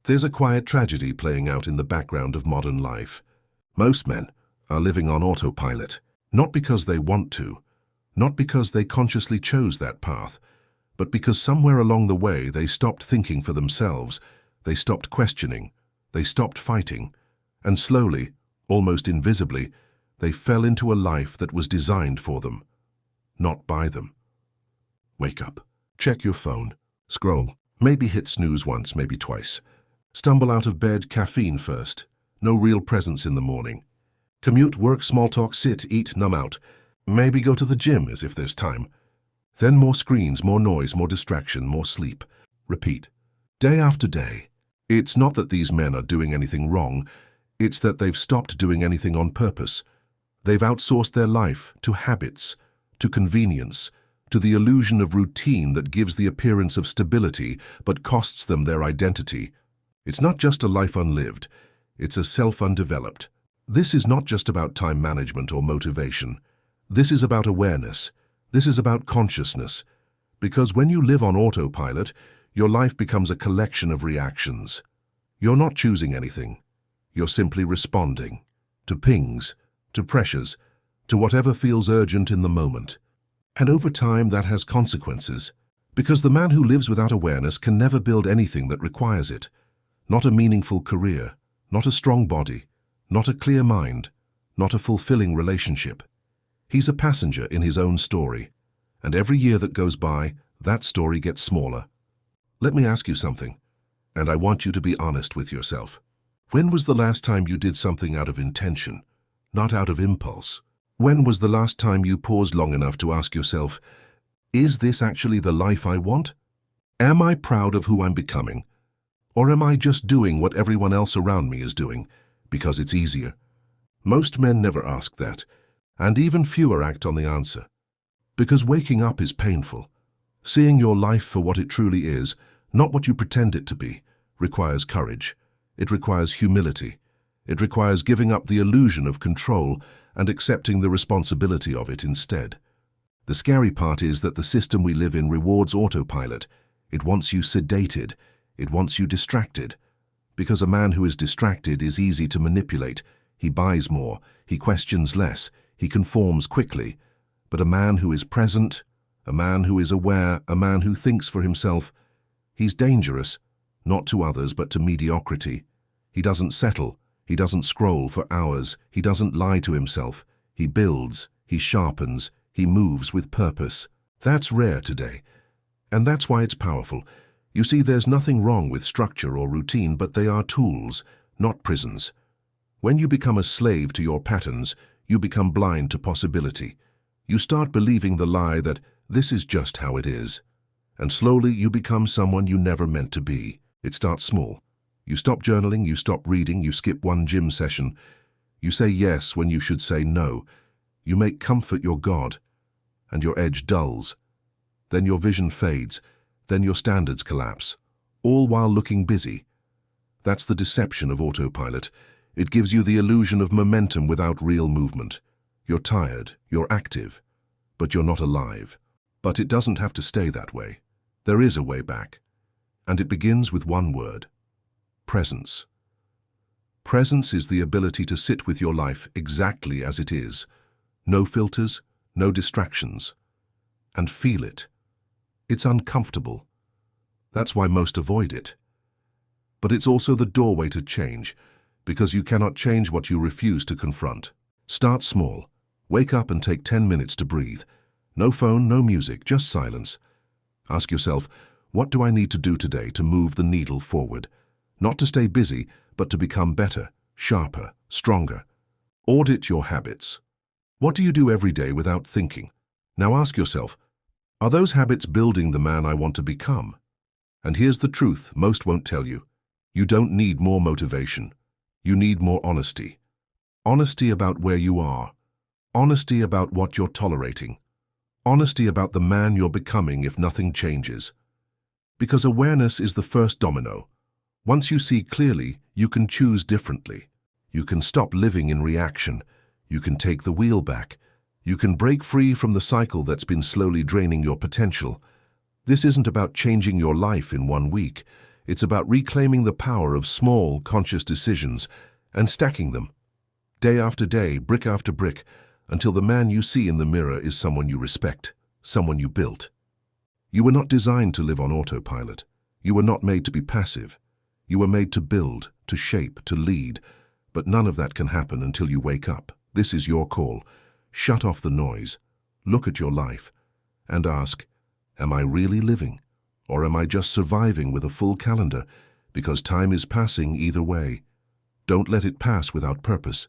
There's a quiet tragedy playing out in the background of modern life. Most men are living on autopilot, not because they want to, not because they consciously chose that path, but because somewhere along the way they stopped thinking for themselves, they stopped questioning, they stopped fighting, and slowly, almost invisibly, they fell into a life that was designed for them, not by them. Wake up, check your phone, scroll, maybe hit snooze once, maybe twice. Stumble out of bed, caffeine first, no real presence in the morning. Commute, work, small talk, sit, eat, numb out. Maybe go to the gym as if there's time. Then more screens, more noise, more distraction, more sleep. Repeat. Day after day. It's not that these men are doing anything wrong, it's that they've stopped doing anything on purpose. They've outsourced their life to habits, to convenience, to the illusion of routine that gives the appearance of stability but costs them their identity. It's not just a life unlived, it's a self undeveloped. This is not just about time management or motivation. This is about awareness. This is about consciousness. Because when you live on autopilot, your life becomes a collection of reactions. You're not choosing anything. You're simply responding to pings, to pressures, to whatever feels urgent in the moment. And over time, that has consequences. Because the man who lives without awareness can never build anything that requires it. Not a meaningful career, not a strong body, not a clear mind, not a fulfilling relationship. He's a passenger in his own story. And every year that goes by, that story gets smaller. Let me ask you something, and I want you to be honest with yourself. When was the last time you did something out of intention, not out of impulse? When was the last time you paused long enough to ask yourself, is this actually the life I want? Am I proud of who I'm becoming? Or am I just doing what everyone else around me is doing, because it's easier? Most men never ask that, and even fewer act on the answer. Because waking up is painful. Seeing your life for what it truly is, not what you pretend it to be, requires courage. It requires humility. It requires giving up the illusion of control and accepting the responsibility of it instead. The scary part is that the system we live in rewards autopilot. It wants you sedated. It wants you distracted. Because a man who is distracted is easy to manipulate. He buys more. He questions less. He conforms quickly. But a man who is present, a man who is aware, a man who thinks for himself, he's dangerous, not to others but to mediocrity. He doesn't settle. He doesn't scroll for hours. He doesn't lie to himself. He builds. He sharpens. He moves with purpose. That's rare today. And that's why it's powerful. You see, there's nothing wrong with structure or routine, but they are tools, not prisons. When you become a slave to your patterns, you become blind to possibility. You start believing the lie that this is just how it is. And slowly you become someone you never meant to be. It starts small. You stop journaling, you stop reading, you skip one gym session. You say yes when you should say no. You make comfort your God, and your edge dulls. Then your vision fades, then your standards collapse, all while looking busy. That's the deception of autopilot. It gives you the illusion of momentum without real movement. You're tired, you're active, but you're not alive. But it doesn't have to stay that way. There is a way back, and it begins with one word: presence. Presence is the ability to sit with your life exactly as it is, no filters, no distractions, and feel it. It's uncomfortable. That's why most avoid it. But it's also the doorway to change, because you cannot change what you refuse to confront. Start small. Wake up and take 10 minutes to breathe. No phone, no music, just silence. Ask yourself, what do I need to do today to move the needle forward? Not to stay busy, but to become better, sharper, stronger. Audit your habits. What do you do every day without thinking? Now ask yourself, are those habits building the man I want to become? And here's the truth most won't tell you. You don't need more motivation. You need more honesty. Honesty about where you are. Honesty about what you're tolerating. Honesty about the man you're becoming if nothing changes. Because awareness is the first domino. Once you see clearly, you can choose differently. You can stop living in reaction. You can take the wheel back. You can break free from the cycle that's been slowly draining your potential. This isn't about changing your life in 1 week. It's about reclaiming the power of small, conscious decisions and stacking them, day after day, brick after brick, until the man you see in the mirror is someone you respect, someone you built. You were not designed to live on autopilot. You were not made to be passive. You were made to build, to shape, to lead. But none of that can happen until you wake up. This is your call. Shut off the noise. Look at your life and ask, am I really living? Or am I just surviving with a full calendar? Because time is passing either way. Don't let it pass without purpose.